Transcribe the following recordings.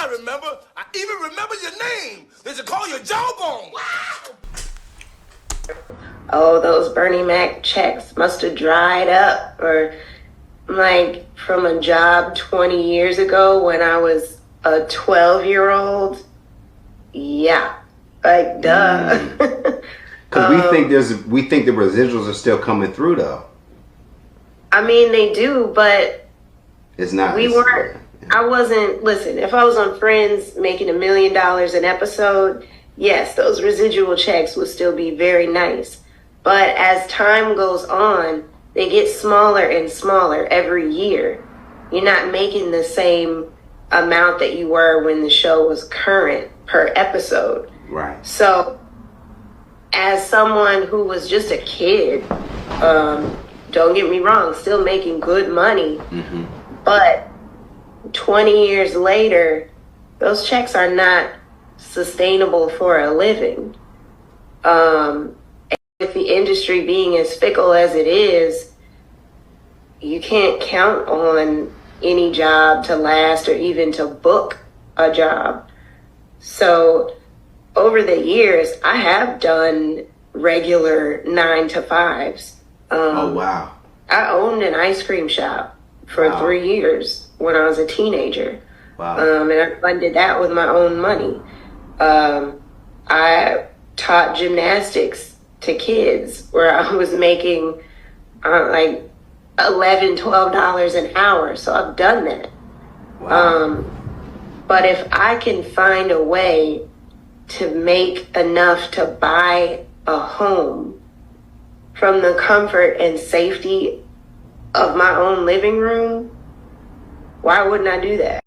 I remember. I even remember your name. They should call you Jawbone. Wow. Oh, those Bernie Mac checks must have dried up, or like from a job 20 years ago when I was a 12-year-old. Yeah, like duh. Because we think the residuals are still coming through though. I mean, they do, but it's not. We weren't. I wasn't. Listen, if I was on Friends making $1 million an episode, yes, those residual checks would still be very nice. But as time goes on, they get smaller and smaller every year. You're not making the same amount that you were when the show was current per episode. Right. So, as someone who was just a kid, don't get me wrong, still making good money, but 20 years later, those checks are not sustainable for a living. With the industry being as fickle as it is, you can't count on any job to last or even to book a job. So over the years, I have done regular 9-to-5s. Oh, wow. I owned an ice cream shop for 3 years when I was a teenager. Wow. And I funded that with my own money. I taught gymnastics to kids where I was making like $11-12 an hour. So I've done that. Wow. But if I can find a way to make enough to buy a home from the comfort and safety of my own living room, why wouldn't I do that?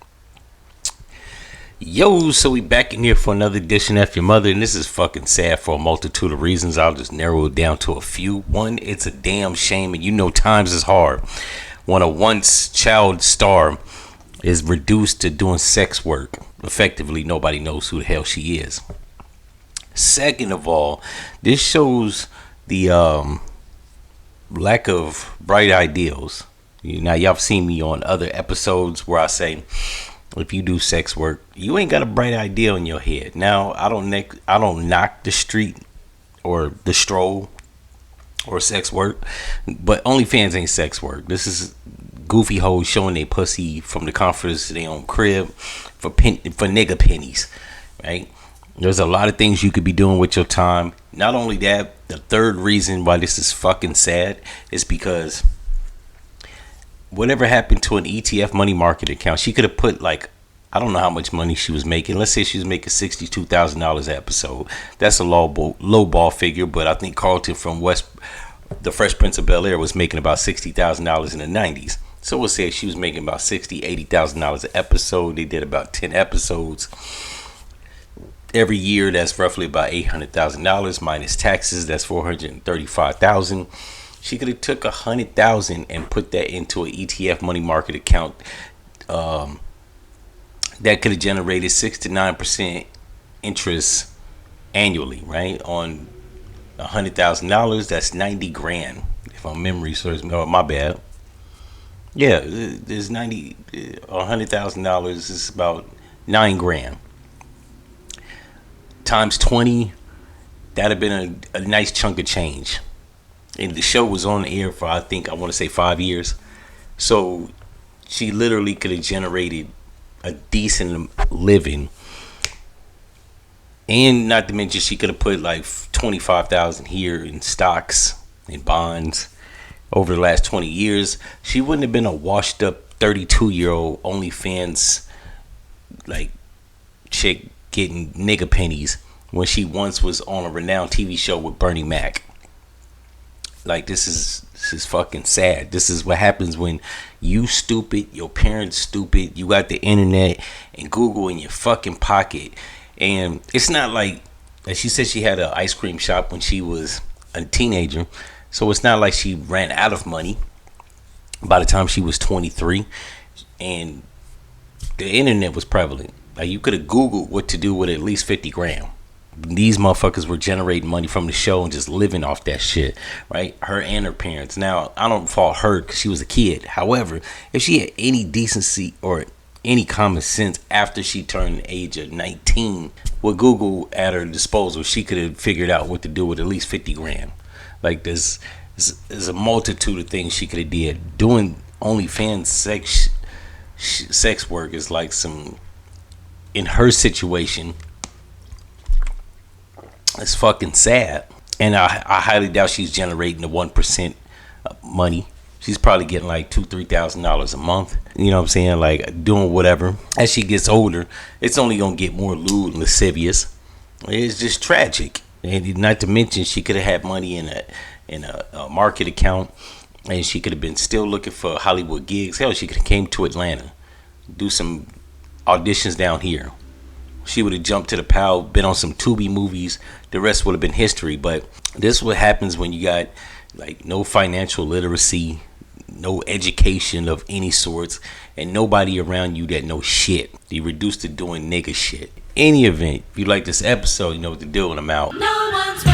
Yo, so we back in here for another edition of F-ya-Motha, and this is fucking sad for a multitude of reasons. I'll just narrow it down to a few. One, it's a damn shame, and you know times is hard when a once child star is reduced to doing sex work. Effectively, nobody knows who the hell she is. Second of all, this shows the lack of bright ideals. Now, y'all have seen me on other episodes where I say, if you do sex work, you ain't got a bright idea in your head. Now, I don't knock the street or the stroll or sex work, but OnlyFans ain't sex work. This is goofy hoes showing their pussy from the comforts of their own crib for nigga pennies, right? There's a lot of things you could be doing with your time. Not only that, the third reason why this is fucking sad is because whatever happened to an ETF money market account, she could have put like, I don't know how much money she was making. Let's say she was making $62,000 an episode. That's a low ball figure, but I think Carlton from the Fresh Prince of Bel-Air was making about $60,000 in the 90s. So we'll say she was making about $80,000 an episode. They did about 10 episodes every year. That's roughly about $800,000 minus taxes. That's $435,000. She could have took $100,000 and put that into an ETF money market account that could have generated 6 to 9% interest annually, right? On $100,000, that's $90,000. If my memory serves me, my bad. Yeah, there's $100,000 is about $9,000 times 20. That'd have been a nice chunk of change. And the show was on the air for, I want to say 5 years. So she literally could have generated a decent living. And not to mention, she could have put like $25,000 here in stocks and bonds over the last 20 years. She wouldn't have been a washed up 32-year-old OnlyFans like chick getting nigga pennies when she once was on a renowned TV show with Bernie Mac. Like, this is fucking sad. This is what happens when you stupid, your parents stupid, you got the internet and Google in your fucking pocket. And it's not like she said she had an ice cream shop when she was a teenager. So it's not like she ran out of money by the time she was 23. And the internet was prevalent. Like, you could have Googled what to do with at least $50,000. These motherfuckers were generating money from the show and just living off that shit, right? Her and her parents. Now, I don't fault her because she was a kid. However, if she had any decency or any common sense after she turned the age of 19. With Google at her disposal, she could have figured out what to do with at least 50 grand. Like there's a multitude of things she could have did. Doing OnlyFans sex work is like some, in her situation, it's fucking sad. And I highly doubt she's generating the 1% money. She's probably getting like $2,000-$3,000 a month. You know what I'm saying? Like doing whatever. As she gets older, it's only gonna get more lewd and lascivious. It's just tragic. And not to mention, she could have had money in a market account, and she could have been still looking for Hollywood gigs. Hell, she could have came to Atlanta, do some auditions down here. She would have jumped to the pile, been on some Tubi movies. The rest would have been history. But this is what happens when you got like no financial literacy, no education of any sorts, and nobody around you that knows shit. You reduced to doing nigga shit. Any event, if you like this episode, you know what to do, and I'm out. No one's